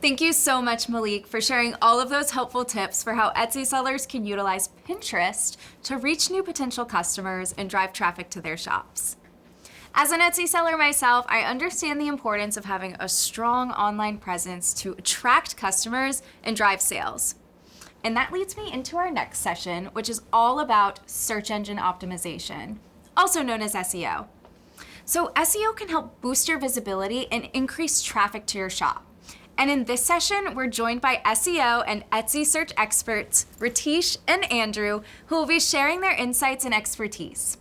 Thank you so much, Malik, for sharing all of those helpful tips for how Etsy sellers can utilize Pinterest to reach new potential customers and drive traffic to their shops. As an Etsy seller myself, I understand the importance of having a strong online presence to attract customers and drive sales. And that leads me into our next session, which is all about search engine optimization, also known as SEO. So SEO can help boost your visibility and increase traffic to your shop. And in this session, we're joined by SEO and Etsy search experts, Ratish and Andrew, who will be sharing their insights and expertise.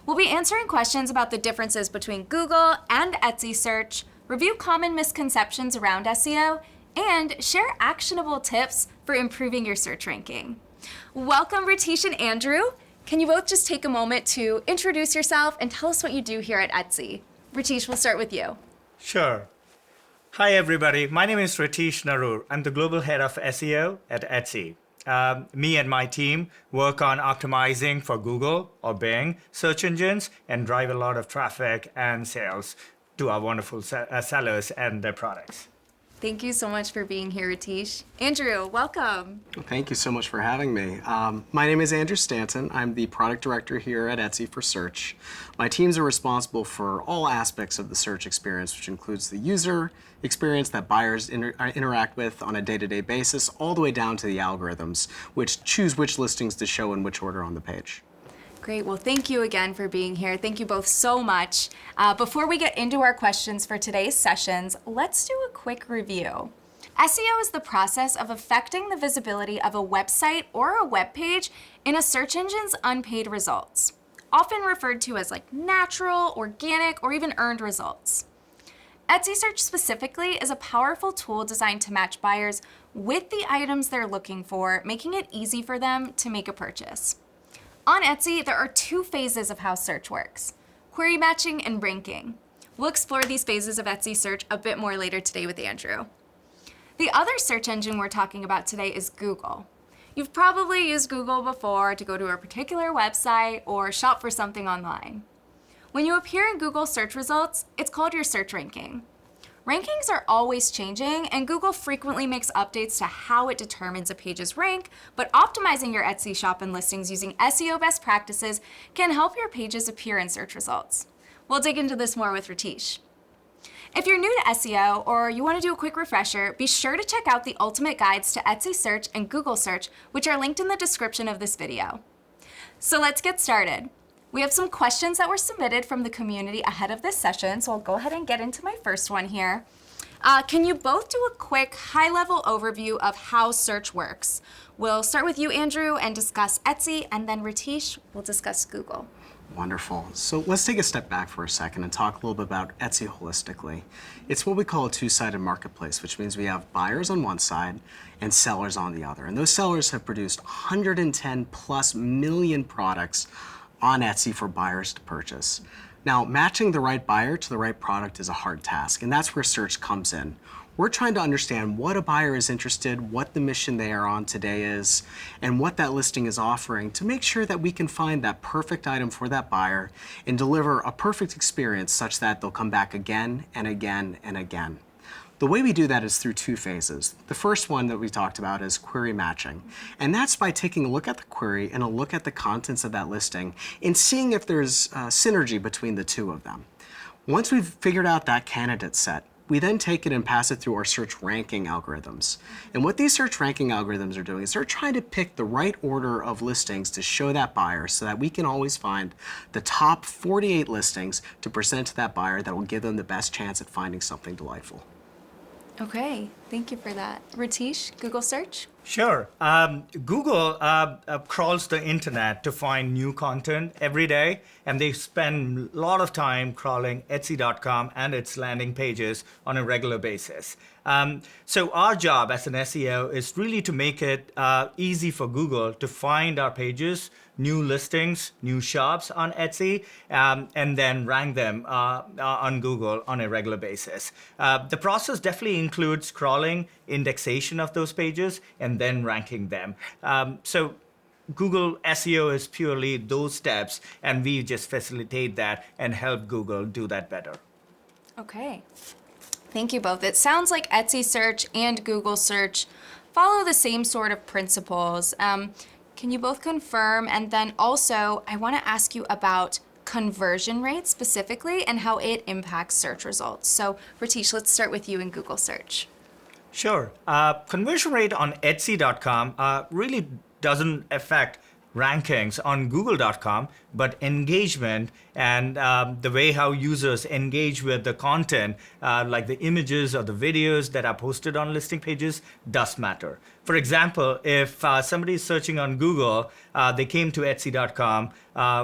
We'll be answering questions about the differences between Google and Etsy search, review common misconceptions around SEO, and share actionable tips for improving your search ranking. Welcome, Ratish and Andrew. Can you both just take a moment to introduce yourself and tell us what you do here at Etsy? Ratish, we'll start with you. Sure. Hi, everybody. My name is Ratish Naroor. I'm the global head of SEO at Etsy. Me and my team work on optimizing for Google or Bing search engines and drive a lot of traffic and sales to our wonderful sellers and their products. Thank you so much for being here, Ratish. Andrew, welcome. Well, thank you so much for having me. My name is Andrew Stanton. I'm the product director here at Etsy for search. My teams are responsible for all aspects of the search experience, which includes the user experience that buyers interact with on a day-to-day basis, all the way down to the algorithms, which choose which listings to show in which order on the page. Great. Well, thank you again for being here. Thank you both so much. Before we get into our questions for today's sessions, let's do a quick review. SEO is the process of affecting the visibility of a website or a web page in a search engine's unpaid results, often referred to as like natural, organic, or even earned results. Etsy Search specifically is a powerful tool designed to match buyers with the items they're looking for, making it easy for them to make a purchase. On Etsy, there are two phases of how search works: query matching and ranking. We'll explore these phases of Etsy search a bit more later today with Andrew. The other search engine we're talking about today is Google. You've probably used Google before to go to a particular website or shop for something online. When you appear in Google search results, it's called your search ranking. Rankings are always changing, and Google frequently makes updates to how it determines a page's rank, but optimizing your Etsy shop and listings using SEO best practices can help your pages appear in search results. We'll dig into this more with Ratish. If you're new to SEO or you want to do a quick refresher, be sure to check out the ultimate guides to Etsy search and Google search, which are linked in the description of this video. So let's get started. We have some questions that were submitted from the community ahead of this session, so I'll go ahead and get into my first one here. Can you both do a quick high-level overview of how search works? We'll start with you, Andrew, and discuss Etsy, and then Ratish will discuss Google. Wonderful. So let's take a step back for a second and talk a little bit about Etsy holistically. It's what we call a two-sided marketplace, which means we have buyers on one side and sellers on the other. And those sellers have produced 110 plus million products on Etsy for buyers to purchase. Now, matching the right buyer to the right product is a hard task, and that's where search comes in. We're trying to understand what a buyer is interested, what the mission they are on today is, and what that listing is offering to make sure that we can find that perfect item for that buyer and deliver a perfect experience such that they'll come back again and again and again. The way we do that is through two phases. The first one that we talked about is query matching. And that's by taking a look at the query and a look at the contents of that listing and seeing if there's synergy between the two of them. Once we've figured out that candidate set, we then take it and pass it through our search ranking algorithms. And what these search ranking algorithms are doing is they're trying to pick the right order of listings to show that buyer so that we can always find the top 48 listings to present to that buyer that will give them the best chance at finding something delightful. Okay, thank you for that. Ratish, Google search? Sure. Google crawls the internet to find new content every day, and they spend a lot of time crawling Etsy.com and its landing pages on a regular basis. So our job as an SEO is really to make it easy for Google to find our pages, new listings, new shops on Etsy, and then rank them on Google on a regular basis. The process definitely includes crawling, indexation of those pages, and then ranking them. So Google SEO is purely those steps, and we just facilitate that and help Google do that better. Okay. Thank you both. It sounds like Etsy search and Google search follow the same sort of principles. Can you both confirm? And then also, I want to ask you about conversion rate specifically and how it impacts search results. So, Ratish, let's start with you in Google search. Sure. Conversion rate on Etsy.com really doesn't affect rankings on Google.com, but engagement and the way how users engage with the content, like the images or the videos that are posted on listing pages, does matter. For example, if somebody is searching on Google, they came to Etsy.com,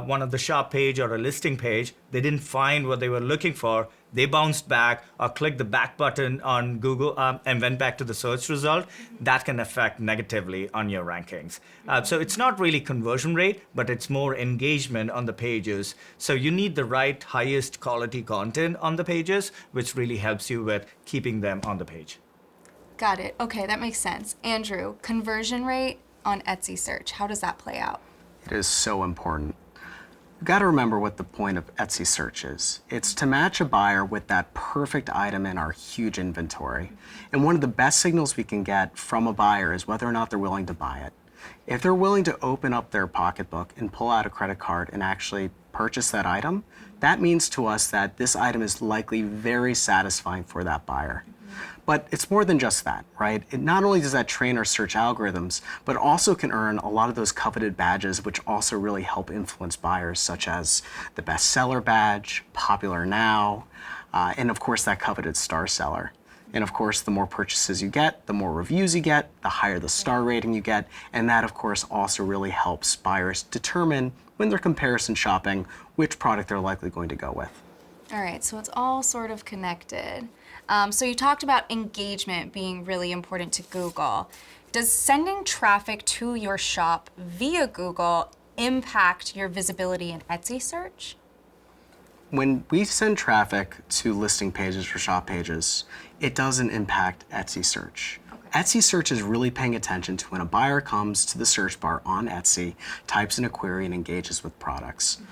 one of the shop page or a listing page, they didn't find what they were looking for, they bounced back or clicked the back button on Google and went back to the search result, that can affect negatively on your rankings. So it's not really conversion rate, but it's more engagement on the pages. So you need the right highest quality content on the pages, which really helps you with keeping them on the page. Got it. Okay, that makes sense. Andrew, conversion rate on Etsy search, how does that play out? It is so important. You've got to remember what the point of Etsy search is. It's to match a buyer with that perfect item in our huge inventory. And one of the best signals we can get from a buyer is whether or not they're willing to buy it. If they're willing to open up their pocketbook and pull out a credit card and actually purchase that item, that means to us that this item is likely very satisfying for that buyer. But it's more than just that, right? It not only does that train our search algorithms, but also can earn a lot of those coveted badges, which also really help influence buyers, such as the bestseller badge, popular now, and of course that coveted star seller. And of course, the more purchases you get, the more reviews you get, the higher the star rating you get, and that of course also really helps buyers determine when they're comparison shopping which product they're likely going to go with. All right, so it's all sort of connected. So you talked about engagement being really important to Google. Does sending traffic to your shop via Google impact your visibility in Etsy search? When we send traffic to listing pages or shop pages, it doesn't impact Etsy search. Okay. Etsy search is really paying attention to when a buyer comes to the search bar on Etsy, types in a query, and engages with products.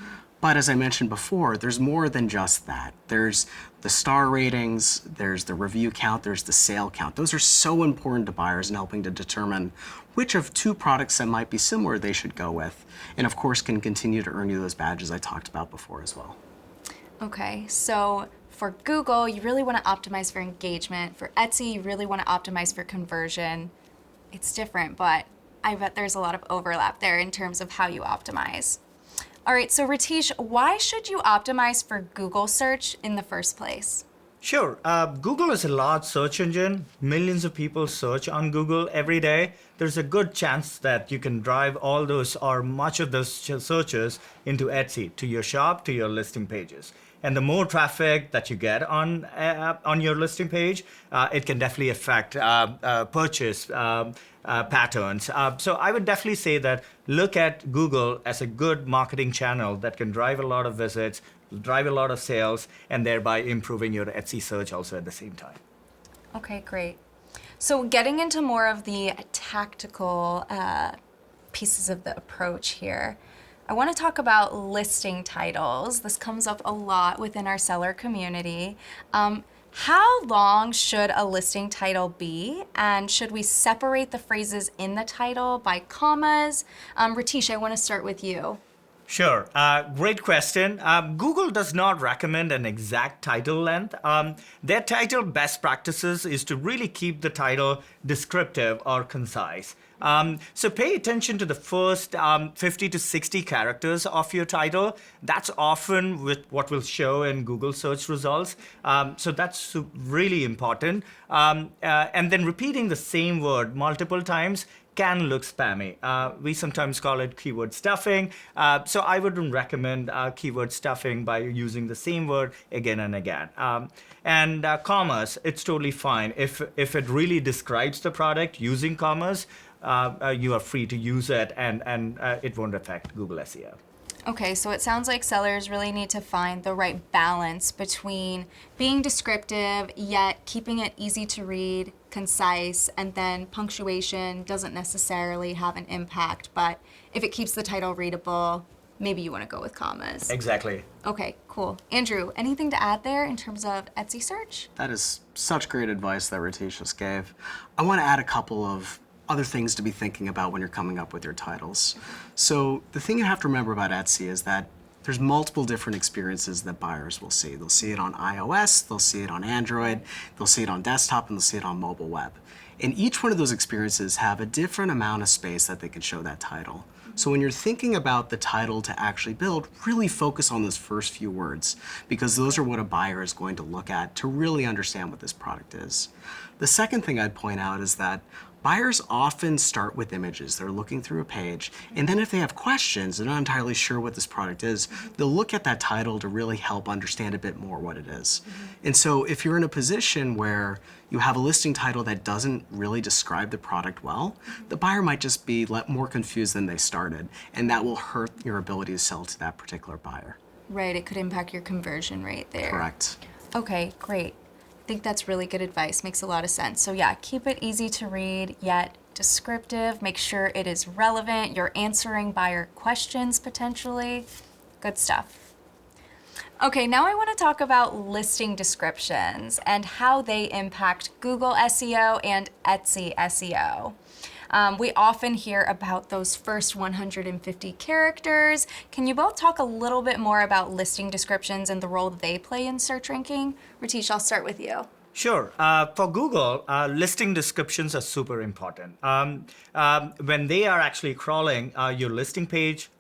But as I mentioned before, there's more than just that. There's the star ratings, there's the review count, there's the sale count. Those are so important to buyers in helping to determine which of two products that might be similar they should go with. And of course can continue to earn you those badges I talked about before as well. Okay, so for Google, you really want to optimize for engagement. For Etsy, you really want to optimize for conversion. It's different, but I bet there's a lot of overlap there in terms of how you optimize. All right, so Ratish, why should you optimize for Google search in the first place? Sure. Google is a large search engine. Millions of people search on Google every day. There's a good chance that you can drive all those or much of those searches into Etsy, to your shop, to your listing pages. And the more traffic that you get on your listing page, it can definitely affect purchase patterns. So I would definitely say that look at Google as a good marketing channel that can drive a lot of visits, drive a lot of sales, and thereby improving your Etsy search also at the same time. Okay, great. So getting into more of the tactical pieces of the approach here, I want to talk about listing titles. This comes up a lot within our seller community. How long should a listing title be? And should we separate the phrases in the title by commas? Ratish, I want to start with you. Sure. Great question. Google does not recommend an exact title length. Their title best practices is to really keep the title descriptive or concise. So pay attention to the first 50 to 60 characters of your title. That's often with what will show in Google search results. So that's really important. And then repeating the same word multiple times can look spammy. We sometimes call it keyword stuffing. So I wouldn't recommend keyword stuffing by using the same word again and again. And commas, it's totally fine. If it really describes the product using commas, you are free to use it and it won't affect Google SEO. Okay, so it sounds like sellers really need to find the right balance between being descriptive, yet keeping it easy to read, concise, and then punctuation doesn't necessarily have an impact, but if it keeps the title readable, maybe you want to go with commas. Exactly. Okay, cool. Andrew, anything to add there in terms of Etsy search? That is such great advice that Ratish just gave. I want to add a couple of other things to be thinking about when you're coming up with your titles. So the thing you have to remember about Etsy is that there's multiple different experiences that buyers will see. They'll see it on iOS, they'll see it on Android, they'll see it on desktop, and they'll see it on mobile web. And each one of those experiences have a different amount of space that they can show that title. So when you're thinking about the title to actually build, really focus on those first few words, because those are what a buyer is going to look at to really understand what this product is. The second thing I'd point out is that buyers often start with images. They're looking through a page, and then if they have questions, they're not entirely sure what this product is, they'll look at that title to really help understand a bit more what it is. And so if you're in a position where you have a listing title that doesn't really describe the product well, the buyer might just be more confused than they started, and that will hurt your ability to sell to that particular buyer. Right, it could impact your conversion rate there. Correct. Okay, great. I think that's really good advice. Makes a lot of sense. So yeah, keep it easy to read, yet descriptive. Make sure it is relevant. You're answering buyer questions potentially. Good stuff. Okay, now I want to talk about listing descriptions and how they impact Google SEO and Etsy SEO. We often hear about those first 150 characters. Can you both talk a little bit more about listing descriptions and the role they play in search ranking? Ratish, I'll start with you. Sure. For Google, listing descriptions are super important. When they are actually crawling your listing page,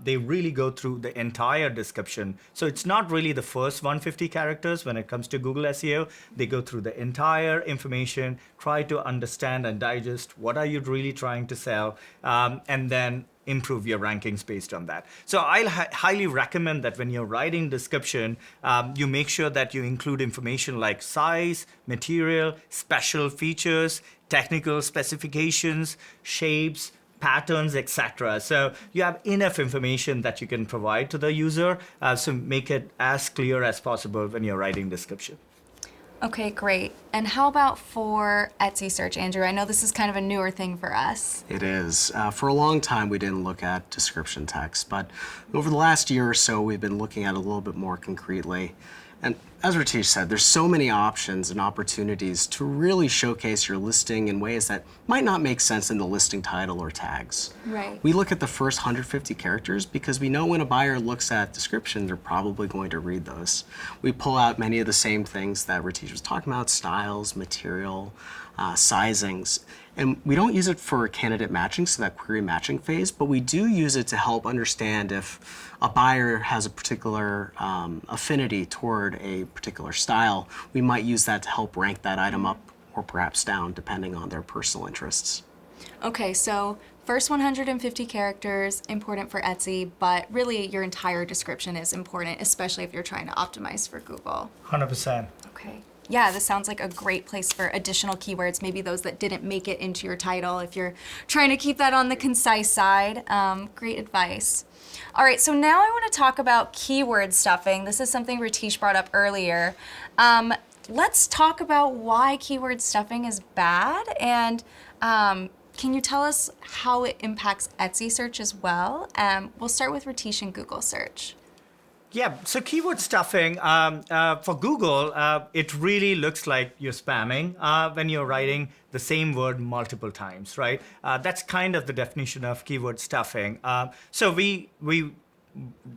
they really go through the entire description. So it's not really the first 150 characters when it comes to Google SEO. They go through the entire information, try to understand and digest what are you really trying to sell, and then improve your rankings based on that. So I'll highly recommend that when you're writing description, you make sure that you include information like size, material, special features, technical specifications, shapes, patterns, etc. So you have enough information that you can provide to the user, so make it as clear as possible when you're writing description. Okay, great. And how about for Etsy search, Andrew? I know this is kind of a newer thing for us. It is. For a long time, we didn't look at description text, but over the last year or so, we've been looking at it a little bit more concretely. And as Ratish said, there's so many options and opportunities to really showcase your listing in ways that might not make sense in the listing title or tags. Right. We look at the first 150 characters because we know when a buyer looks at description, they're probably going to read those. We pull out many of the same things that Ratish was talking about, styles, material, sizings. And we don't use it for candidate matching, so that query matching phase, but we do use it to help understand if a buyer has a particular affinity toward a particular style. We might use that to help rank that item up or perhaps down, depending on their personal interests. Okay, so first 150 characters, important for Etsy, but really your entire description is important, especially if you're trying to optimize for Google. 100%. Okay. Yeah, this sounds like a great place for additional keywords, maybe those that didn't make it into your title if you're trying to keep that on the concise side. Great advice. All right, so now I want to talk about keyword stuffing. This is something Ratish brought up earlier. Let's talk about why keyword stuffing is bad, and can you tell us how it impacts Etsy search as well? We'll start with Ratish and Google search. Yeah, so keyword stuffing for Google, it really looks like you're spamming when you're writing the same word multiple times, right? That's kind of the definition of keyword stuffing. So we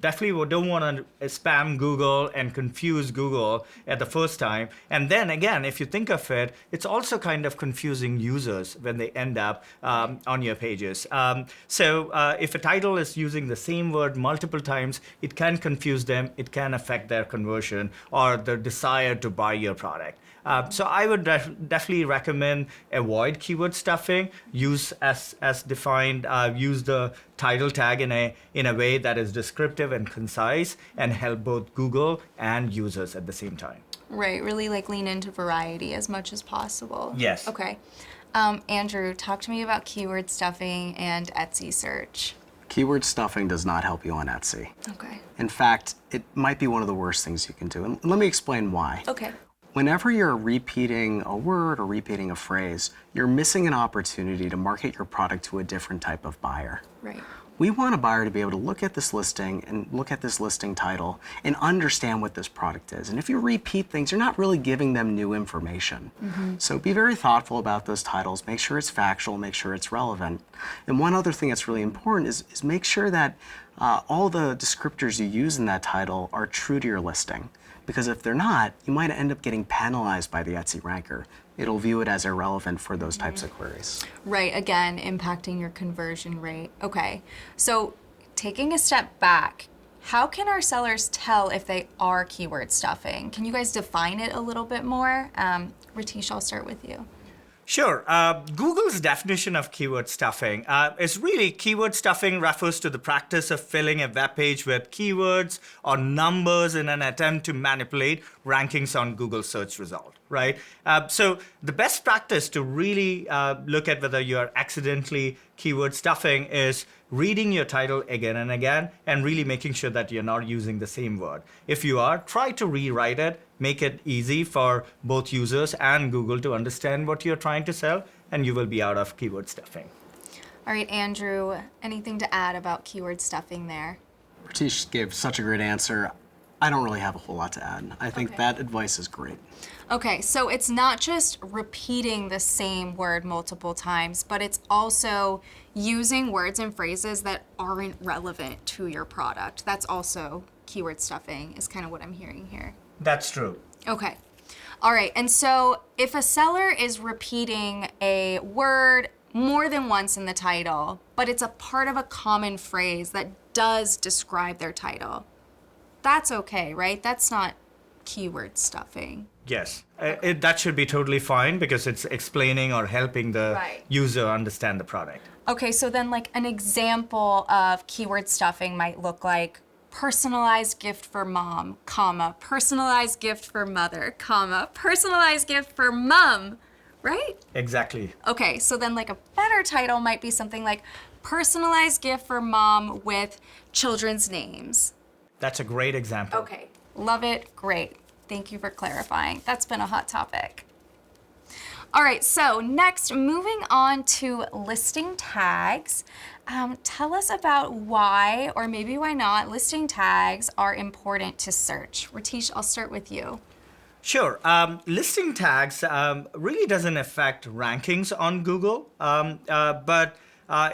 definitely don't want to spam Google and confuse Google at the first time. And then again, if you think of it, it's also kind of confusing users when they end up on your pages. So if a title is using the same word multiple times, it can confuse them, it can affect their conversion or their desire to buy your product. So I would definitely recommend avoid keyword stuffing, use as defined, use the title tag in a way that is descriptive and concise and help both Google and users at the same time. Right, really like lean into variety as much as possible. Yes. Okay. Andrew, talk to me about keyword stuffing and Etsy search. Keyword stuffing does not help you on Etsy. Okay. In fact, it might be one of the worst things you can do. And let me explain why. Okay. Whenever you're repeating a word or repeating a phrase, you're missing an opportunity to market your product to a different type of buyer. Right. We want a buyer to be able to look at this listing and look at this listing title and understand what this product is. And if you repeat things, you're not really giving them new information. So be very thoughtful about those titles. Make sure it's factual, make sure it's relevant. And one other thing that's really important is make sure that all the descriptors you use in that title are true to your listing. Because if they're not, you might end up getting penalized by the Etsy ranker. It'll view it as irrelevant for those types of queries. Right, again, impacting your conversion rate. Okay, so taking a step back, how can our sellers tell if they are keyword stuffing? Can you guys define it a little bit more? Ratish, I'll start with you. Sure. Google's definition of keyword stuffing is really keyword stuffing refers to the practice of filling a web page with keywords or numbers in an attempt to manipulate rankings on Google search result, right? So the best practice to really look at whether you're accidentally keyword stuffing is reading your title again and again and really making sure that you're not using the same word. If you are, try to rewrite it, make it easy for both users and Google to understand what you're trying to sell, and you will be out of keyword stuffing. All right, Andrew, anything to add about keyword stuffing there? Ratish gave such a great answer. I don't really have a whole lot to add. I think that advice is great. Okay, so it's not just repeating the same word multiple times, but it's also using words and phrases that aren't relevant to your product. That's also keyword stuffing, is kind of what I'm hearing here. That's true. Okay. All right, and so if a seller is repeating a word more than once in the title, but it's a part of a common phrase that does describe their title, that's okay, right? That's not keyword stuffing. Yes, that should be totally fine because it's explaining or helping the user understand the product. Okay, so then like an example of keyword stuffing might look like personalized gift for mom, comma, personalized gift for mother, comma, personalized gift for mom, right? Exactly. Okay, so then like a better title might be something like personalized gift for mom with children's names. That's a great example. Okay, love it, great. Thank you for clarifying. That's been a hot topic. All right, so next, moving on to listing tags. Tell us about why, or maybe why not, listing tags are important to search. Ratish, I'll start with you. Sure. Listing tags really doesn't affect rankings on Google, but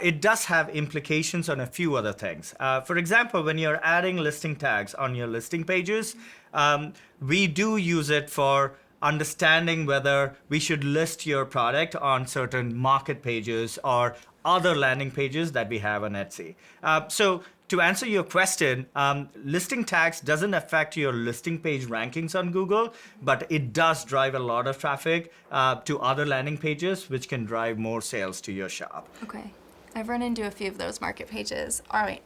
it does have implications on a few other things. For example, when you're adding listing tags on your listing pages, we do use it for understanding whether we should list your product on certain market pages or other landing pages that we have on Etsy. So to answer your question, listing tags doesn't affect your listing page rankings on Google, but it does drive a lot of traffic to other landing pages, which can drive more sales to your shop. Okay, I've run into a few of those market pages. All right.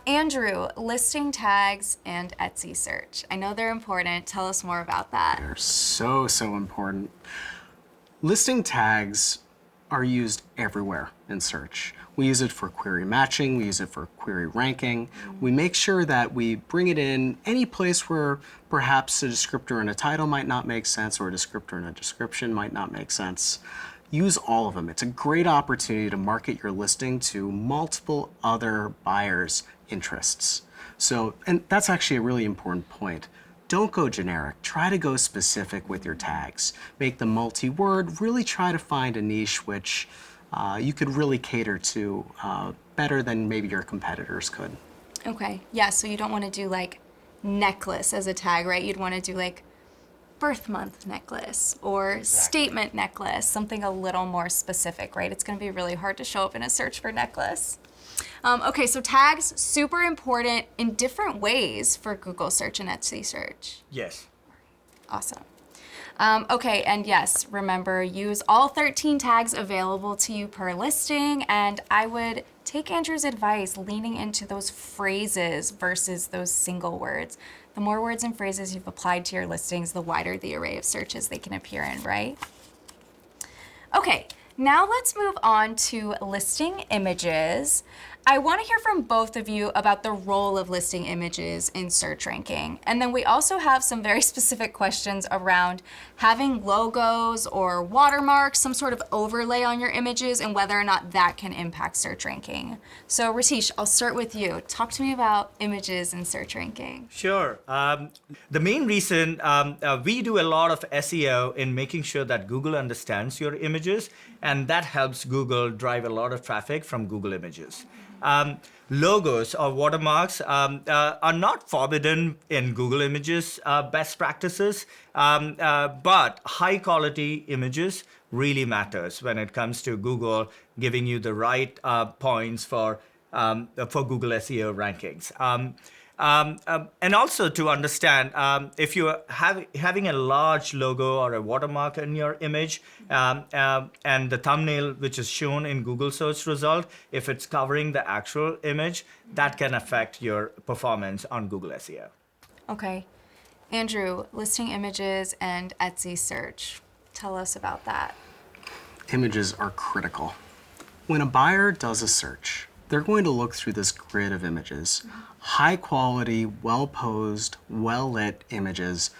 Andrew, listing tags and Etsy search. I know they're important. Tell us more about that. They're so important. Listing tags are used everywhere in search. We use it for query matching, we use it for query ranking. We make sure that we bring it in any place where perhaps a descriptor in a title might not make sense or a descriptor in a description might not make sense. Use all of them. It's a great opportunity to market your listing to multiple other buyers' interests. So, and that's actually a really important point. Don't go generic. Try to go specific with your tags. Make them multi-word. Really try to find a niche which you could really cater to better than maybe your competitors could. Okay, yeah, so you don't want to do like necklace as a tag, right? You'd want to do like birth month necklace or statement necklace, something a little more specific, right? It's going to be really hard to show up in a search for necklace. Okay, so tags, super important in different ways for Google search and Etsy search. Yes. Awesome. Okay, and yes, remember, use all 13 tags available to you per listing, and I would take Andrew's advice, leaning into those phrases versus those single words. The more words and phrases you've applied to your listings, the wider the array of searches they can appear in, right? Okay, now let's move on to listing images. I want to hear from both of you about the role of listing images in search ranking. And then we also have some very specific questions around having logos or watermarks, some sort of overlay on your images, and whether or not that can impact search ranking. So Ratish, I'll start with you. Talk to me about images in search ranking. Sure. The main reason we do a lot of SEO in making sure that Google understands your images, and that helps Google drive a lot of traffic from Google Images. Logos or watermarks are not forbidden in Google Images best practices, but high quality images really matters when it comes to Google giving you the right points for Google SEO rankings. And also to understand if you're having a large logo or a watermark in your image and the thumbnail which is shown in Google search result, if it's covering the actual image, that can affect your performance on Google SEO. Okay. Andrew, listing images and Etsy search. Tell us about that. Images are critical. When a buyer does a search, they're going to look through this grid of images. High quality, well posed, well lit images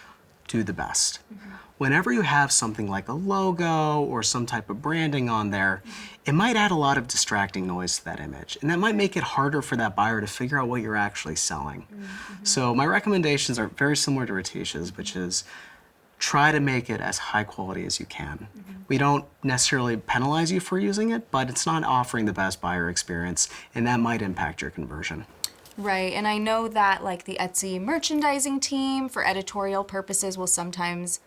do the best. Whenever you have something like a logo or some type of branding on there, it might add a lot of distracting noise to that image. And that might make it harder for that buyer to figure out what you're actually selling. So my recommendations are very similar to Ratish's, which is try to make it as high quality as you can. We don't necessarily penalize you for using it, but it's not offering the best buyer experience, and that might impact your conversion. Right, and I know that like the Etsy merchandising team for editorial purposes will sometimes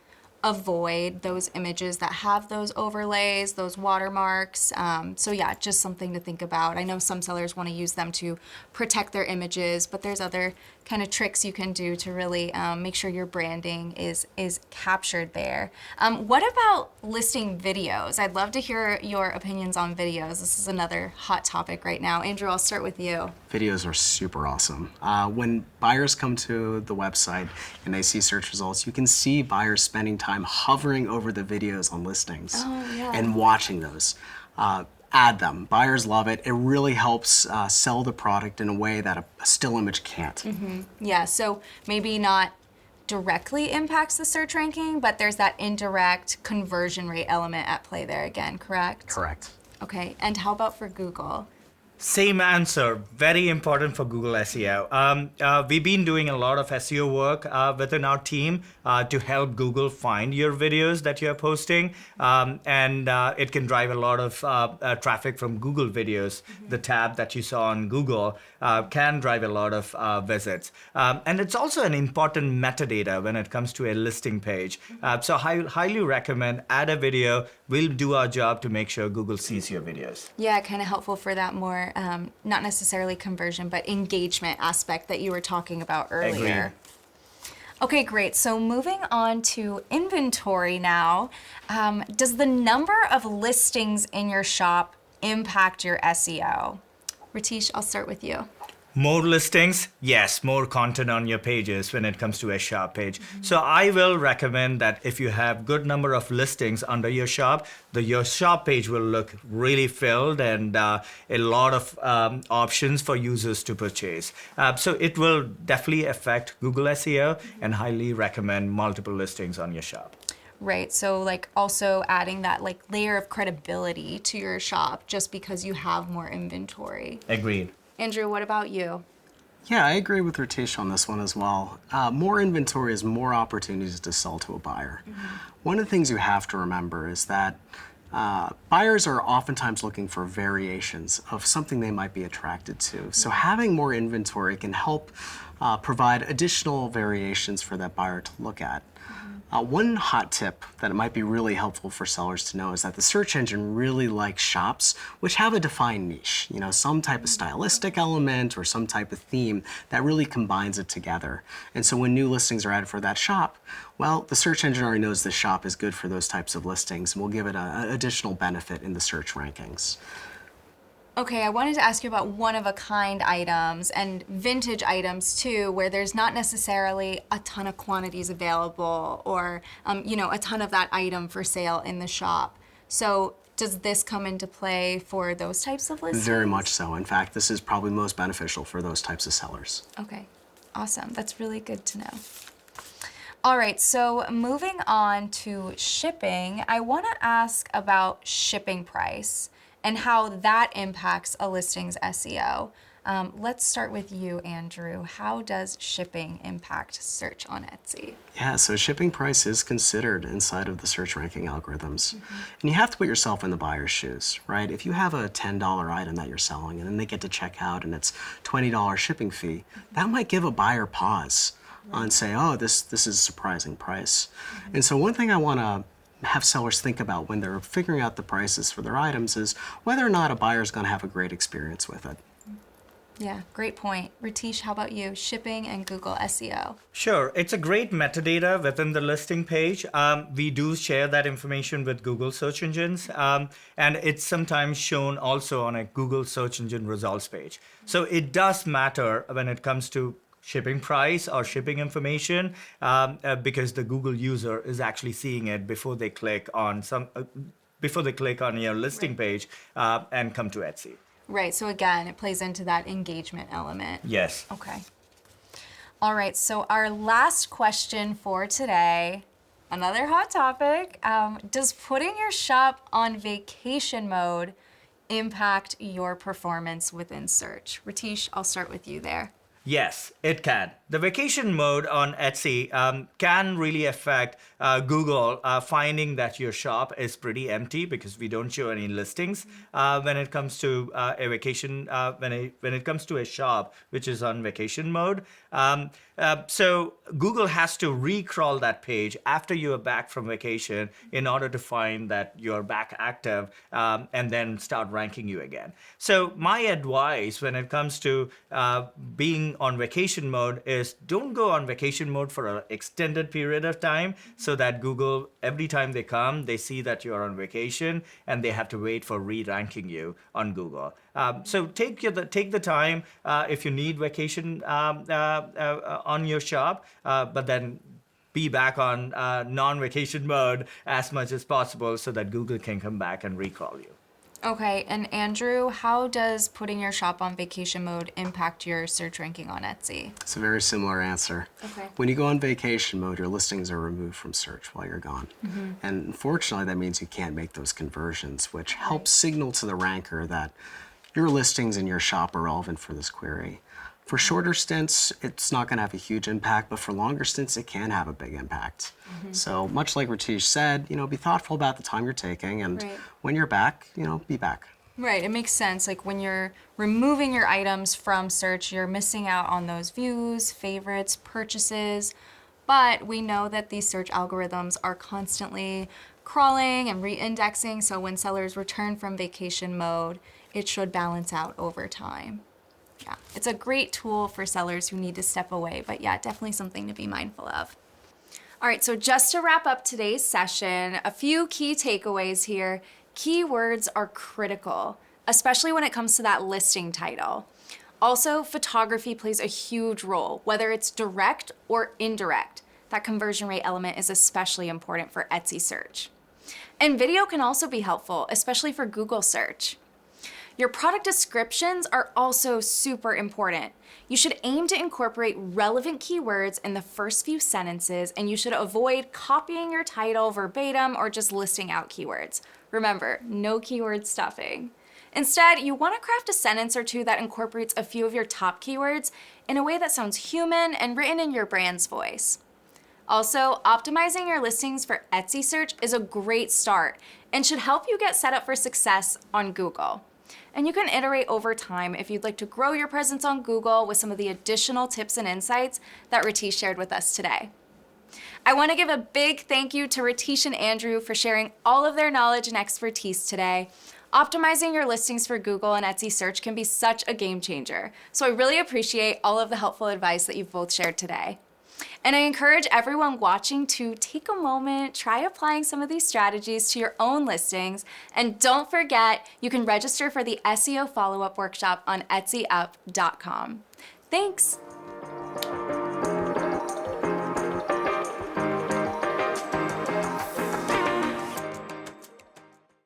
avoid those images that have those overlays, those watermarks. So yeah, just something to think about. I know some sellers want to use them to protect their images, but there's other kind of tricks you can do to really make sure your branding is captured there. What about listing videos? I'd love to hear your opinions on videos. This is another hot topic right now. Andrew, I'll start with you. Videos are super awesome. When buyers come to the website and they see search results, you can see buyers spending time hovering over the videos on listings and watching those. Add them. Buyers love it. It really helps sell the product in a way that a still image can't. Yeah, so maybe not directly impacts the search ranking, but there's that indirect conversion rate element at play there again, correct? Correct. Okay, and how about for Google? Same answer, very important for Google SEO. We've been doing a lot of SEO work within our team to help Google find your videos that you're posting, and it can drive a lot of traffic from Google videos. The tab that you saw on Google can drive a lot of visits. And it's also an important metadata when it comes to a listing page. So I highly recommend add a video. We'll do our job to make sure Google sees your videos. Yeah, kind of helpful for that more, not necessarily conversion, but engagement aspect that you were talking about earlier. Agreed. Okay, great. So moving on to inventory now. Does the number of listings in your shop impact your SEO? Ratish, I'll start with you. More listings, yes, more content on your pages when it comes to a shop page. So I will recommend that if you have good number of listings under your shop, your shop page will look really filled and a lot of options for users to purchase. So it will definitely affect Google SEO and highly recommend multiple listings on your shop. Right, so like also adding that like layer of credibility to your shop just because you have more inventory. Agreed. Andrew, what about you? Yeah, I agree with Ratish on this one as well. More inventory is more opportunities to sell to a buyer. One of the things you have to remember is that buyers are oftentimes looking for variations of something they might be attracted to. So having more inventory can help provide additional variations for that buyer to look at. One hot tip that it might be really helpful for sellers to know is that the search engine really likes shops which have a defined niche, some type of stylistic element or some type of theme that really combines it together. And so when new listings are added for that shop, well, the search engine already knows the shop is good for those types of listings and will give it an additional benefit in the search rankings. Okay, I wanted to ask you about one-of-a-kind items and vintage items too, where there's not necessarily a ton of quantities available or, a ton of that item for sale in the shop. So Does this come into play for those types of listings? Very much so. In fact, this is probably most beneficial for those types of sellers. Okay, awesome. That's really good to know. All right, so moving on to shipping, I want to ask about shipping price and how that impacts a listing's SEO. Let's start with you, Andrew. How does shipping impact search on Etsy? Yeah, so shipping price is considered inside of the search ranking algorithms. And you have to put yourself in the buyer's shoes, right? If you have a $10 item that you're selling and then they get to check out and it's $20 shipping fee, that might give a buyer pause and say, oh, this is a surprising price. And so one thing I want to have sellers think about when they're figuring out the prices for their items is whether or not a buyer is going to have a great experience with it. Yeah, great point. Ratish, how about you? Shipping and Google SEO. Sure, it's a great metadata within the listing page. We do share that information with Google search engines, and it's sometimes shown also on a Google search engine results page. So it does matter when it comes to shipping price or shipping information because the Google user is actually seeing it before they click on your listing page and come to Etsy. Right, so again, it plays into that engagement element. Yes. Okay. All right, so our last question for today, another hot topic. Does putting your shop on vacation mode impact your performance within search? Ratish, I'll start with you there. Yes, it can. The vacation mode on Etsy can really affect Google finding that your shop is pretty empty because we don't show any listings when it comes to a vacation, when it comes to a shop which is on vacation mode. So Google has to recrawl that page after you are back from vacation in order to find that you're back active and then start ranking you again. So my advice when it comes to being on vacation mode is don't go on vacation mode for an extended period of time so that Google, every time they come, they see that you're on vacation and they have to wait for re-ranking you on Google. So take the time if you need vacation on your shop, but then be back on non-vacation mode as much as possible so that Google can come back and recrawl you. Okay, and Andrew, how does putting your shop on vacation mode impact your search ranking on Etsy? It's a very similar answer. Okay. When you go on vacation mode, your listings are removed from search while you're gone. And unfortunately, that means you can't make those conversions, which helps signal to the ranker that your listings in your shop are relevant for this query. For shorter stints, it's not going to have a huge impact, but for longer stints, it can have a big impact. So much like Ratish said, be thoughtful about the time you're taking, and Right. when you're back, be back. Right, it makes sense. Like when you're removing your items from search, you're missing out on those views, favorites, purchases. But we know that these search algorithms are constantly crawling and re-indexing, so when sellers return from vacation mode, it should balance out over time. Yeah, it's a great tool for sellers who need to step away, but yeah, definitely something to be mindful of. All right, so just to wrap up today's session, a few key takeaways here. Keywords are critical, especially when it comes to that listing title. Also, photography plays a huge role, whether it's direct or indirect. That conversion rate element is especially important for Etsy search. And video can also be helpful, especially for Google search. Your product descriptions are also super important. You should aim to incorporate relevant keywords in the first few sentences, and you should avoid copying your title verbatim or just listing out keywords. Remember, no keyword stuffing. Instead, you want to craft a sentence or two that incorporates a few of your top keywords in a way that sounds human and written in your brand's voice. Also, optimizing your listings for Etsy search is a great start and should help you get set up for success on Google. And you can iterate over time if you'd like to grow your presence on Google with some of the additional tips and insights that Ratish shared with us today. I want to give a big thank you to Ratish and Andrew for sharing all of their knowledge and expertise today. Optimizing your listings for Google and Etsy search can be such a game changer. So I really appreciate all of the helpful advice that you've both shared today. And I encourage everyone watching to take a moment, try applying some of these strategies to your own listings, and don't forget, you can register for the SEO follow-up workshop on etsyup.com. Thanks!